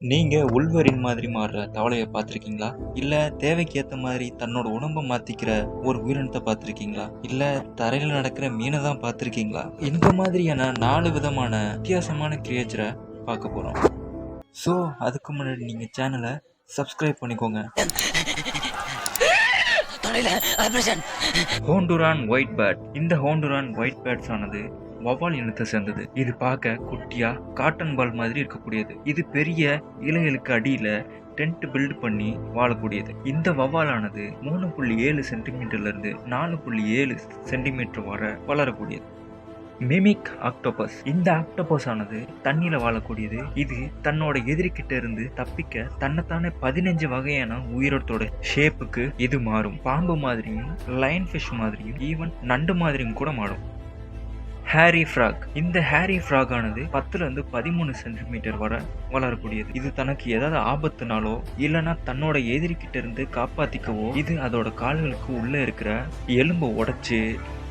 நீங்க உள்வரின் மாதிரி மாறுற தவளைய பார்த்திருக்கீங்களா? இல்ல தேவைக்கு ஏத்த மாதிரி தன்னோட உடம்ப மாத்திக்கிற ஒரு உயிரினத்த பார்த்திருக்கீங்களா? இல்ல தரையில நடக்கிற மீன தான் பார்த்திருக்கீங்களா? இந்த மாதிரியான 4 விதமான வித்தியாசமான கிரியேச்சர பார்க்க போறோம். ஸோ அதுக்கு முன்னாடி நீங்க சேனல சப்ஸ்கிரைப் பண்ணிக்கோங்க. Honduran white bird. இந்த ஹோண்டுரான் ஒயிட் பேர்ட்ஸ் ஆனது வவ்வால் இனத்தை சேர்ந்தது. இது பார்க்க குட்டியா காட்டன் பால் மாதிரி இருக்கக்கூடியது. இது பெரிய இலைகளுக்கு அடியில டென்ட் பில்ட் பண்ணி வாழக்கூடியது. இந்த வவ்வாலானது 3.7 சென்டிமீட்டர்ல இருந்து 4.7 சென்டிமீட்டர் வரை வளரக்கூடியது. Mimic octopus. இந்த ஆக்டோபஸ் ஆனது தண்ணியில வாழக்கூடியது. இது தன்னோட எதிரிக்கிட்ட இருந்து தப்பிக்க தன்னைத்தானே 15 வகையான உயிரோட்டோட ஷேப்புக்கு இது மாறும். பாம்பு மாதிரியும், லைன் ஃபிஷ் மாதிரியும், ஈவன் நண்டு மாதிரியும் கூட மாறும். Hairy frog. இந்த ஹேரி ஃப்ராக் ஆனது 10ல இருந்து 13 சென்டிமீட்டர் வரை வளரக்கூடியது. இது தனக்கு ஏதாவது ஆபத்துனாலோ இல்லைன்னா தன்னோட எதிரிக்கிட்ட இருந்து காப்பாத்திக்கவோ இது அதோட கால்களுக்கு உள்ள இருக்கிற எலும்பை உடைச்சு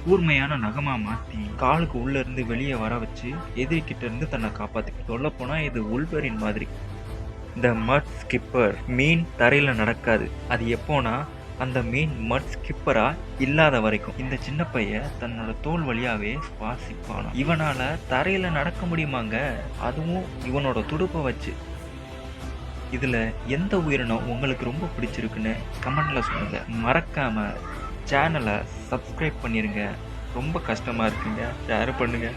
கூர்மையான நகமா மாத்தி காலுக்கு உள்ள இருந்து வெளியே வர வச்சு எதிரிக்கிட்ட இருந்து தன்னை காப்பாத்திக்க. சொல்ல போனா இது உல்வரின் மாதிரி. இந்த மட் ஸ்கிப்பர். மீன் தரையில நடக்காது. அது எப்போனா அந்த மீன் மட் ஸ்கிப்பரா இல்லாத வரைக்கும். இந்த சின்ன பையன் தன்னோட தோல் வழியாவே சுவாசிப்பானா. இவனால தரையில நடக்க முடியுமாங்க, அதுவும் இவனோட துடுப்பை வச்சு. இதுல எந்த உயிரினம் உங்களுக்கு ரொம்ப பிடிச்சிருக்குன்னு கமெண்ட்ல சொல்லுங்க. மறக்காம சேனலை சப்ஸ்கிரைப் பண்ணிருங்க. ரொம்ப கஷ்டமா இருக்குங்க. ஷேர் பண்ணுங்க.